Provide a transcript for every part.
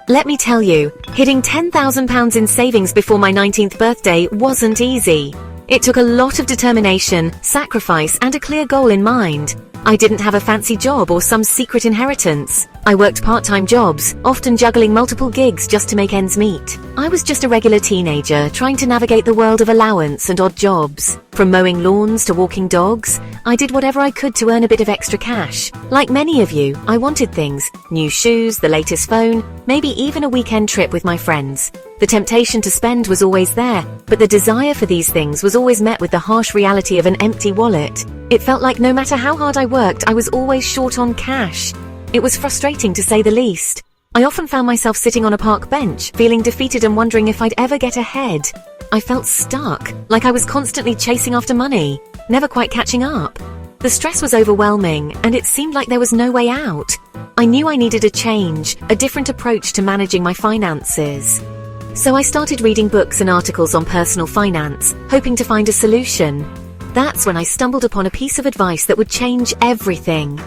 Let me tell you, hitting £10,000 in savings before my 19th birthday wasn't easy. It took a lot of determination, sacrifice, and a clear goal in mind. I didn't have a fancy job or some secret inheritance. I worked part-time jobs, often juggling multiple gigs just to make ends meet. I was just a regular teenager trying to navigate the world of allowance and odd jobs. From mowing lawns to walking dogs, I did whatever I could to earn a bit of extra cash. Like many of you, I wanted things: new shoes, the latest phone, maybe even a weekend trip with my friends. The temptation to spend was always there, but the desire for these things was always met with the harsh reality of an empty wallet. It felt like no matter how hard I worked, I was always short on cash. It was frustrating to say the least. I often found myself sitting on a park bench, feeling defeated and wondering if I'd ever get ahead. I felt stuck, like I was constantly chasing after money, never quite catching up. The stress was overwhelming, and it seemed like there was no way out. I knew I needed a change, a different approach to managing my finances. So I started reading books and articles on personal finance, hoping to find a solution. That's when I stumbled upon a piece of advice that would change everything.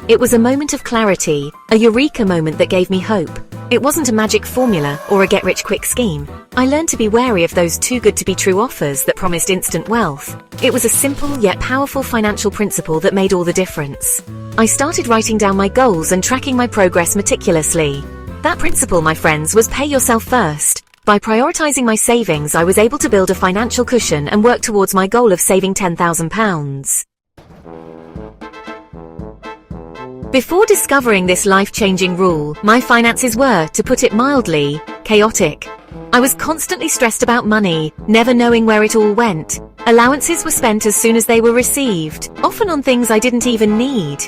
It was a moment of clarity, a eureka moment that gave me hope. It wasn't a magic formula or a get-rich-quick scheme. I learned to be wary of those too-good-to-be-true offers that promised instant wealth. It was a simple yet powerful financial principle that made all the difference. I started writing down my goals and tracking my progress meticulously. That principle, my friends, was pay yourself first. By prioritizing my savings, I was able to build a financial cushion and work towards my goal of saving £10,000. Before discovering this life-changing rule, my finances were, to put it mildly, chaotic. I was constantly stressed about money, never knowing where it all went. Allowances were spent as soon as they were received, often on things I didn't even need.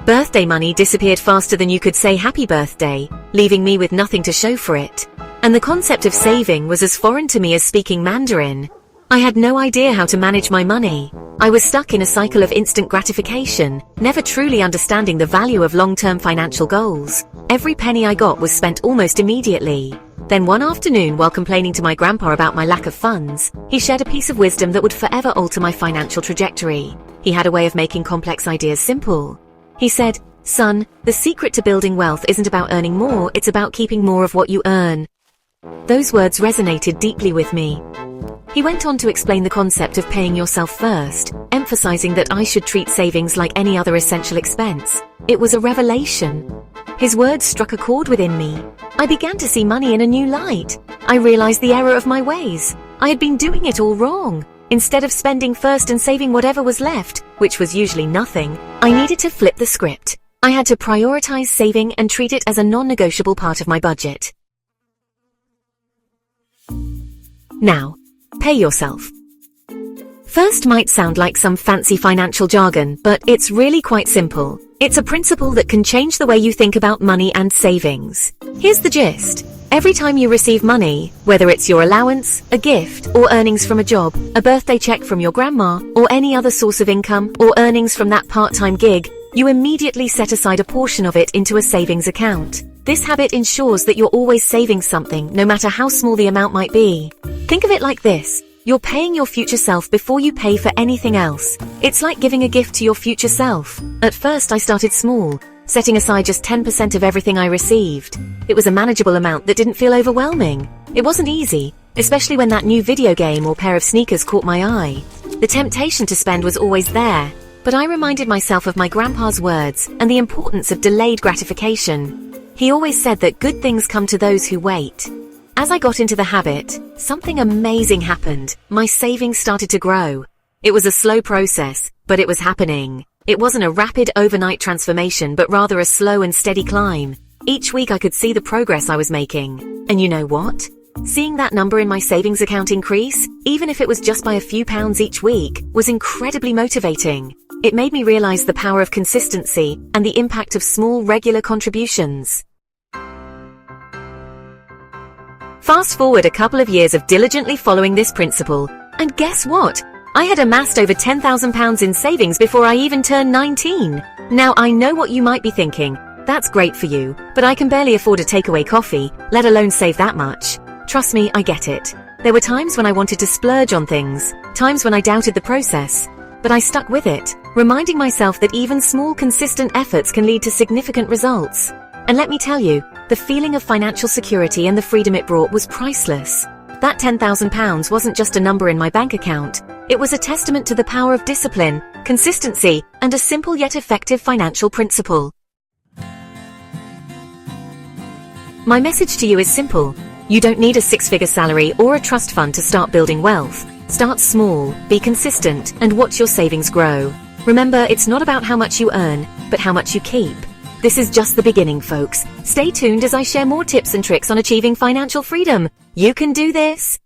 Birthday money disappeared faster than you could say happy birthday, leaving me with nothing to show for it. And the concept of saving was as foreign to me as speaking Mandarin. I had no idea how to manage my money. I was stuck in a cycle of instant gratification, never truly understanding the value of long-term financial goals. Every penny I got was spent almost immediately. Then one afternoon, while complaining to my grandpa about my lack of funds, he shared a piece of wisdom that would forever alter my financial trajectory. He had a way of making complex ideas simple. He said, "Son, the secret to building wealth isn't about earning more, it's about keeping more of what you earn." Those words resonated deeply with me. He went on to explain the concept of paying yourself first, emphasizing that I should treat savings like any other essential expense. It was a revelation. His words struck a chord within me. I began to see money in a new light. I realized the error of my ways. I had been doing it all wrong. Instead of spending first and saving whatever was left, which was usually nothing, I needed to flip the script. I had to prioritize saving and treat it as a non-negotiable part of my budget. Now, pay yourself. First might sound like some fancy financial jargon, but it's really quite simple. It's a principle that can change the way you think about money and savings. Here's the gist. Every time you receive money, whether it's your allowance, a gift, or earnings from a job, a birthday check from your grandma, or any other source of income, or earnings from that part-time gig, you immediately set aside a portion of it into a savings account. This habit ensures that you're always saving something, no matter how small the amount might be. Think of it like this. You're paying your future self before you pay for anything else. It's like giving a gift to your future self. At first, I started small, setting aside just 10% of everything I received. It was a manageable amount that didn't feel overwhelming. It wasn't easy, especially when that new video game or pair of sneakers caught my eye. The temptation to spend was always there, but I reminded myself of my grandpa's words and the importance of delayed gratification. He always said that good things come to those who wait. As I got into the habit, something amazing happened. My savings started to grow. It was a slow process, but it was happening. It wasn't a rapid overnight transformation, but rather a slow and steady climb. Each week I could see the progress I was making. And you know what? Seeing that number in my savings account increase, even if it was just by a few pounds each week, was incredibly motivating. It made me realize the power of consistency and the impact of small, regular contributions. Fast forward a couple of years of diligently following this principle, and guess what? I had amassed over £10,000 in savings before I even turned 19. Now I know what you might be thinking. That's great for you, but I can barely afford a takeaway coffee, let alone save that much. Trust me, I get it. There were times when I wanted to splurge on things, times when I doubted the process, but I stuck with it, reminding myself that even small, consistent efforts can lead to significant results. And let me tell you, the feeling of financial security and the freedom it brought was priceless. That £10,000 wasn't just a number in my bank account. It was a testament to the power of discipline, consistency, and a simple yet effective financial principle. My message to you is simple. You don't need a six-figure salary or a trust fund to start building wealth. Start small, be consistent, and watch your savings grow. Remember, it's not about how much you earn, but how much you keep. This is just the beginning, folks. Stay tuned as I share more tips and tricks on achieving financial freedom. You can do this!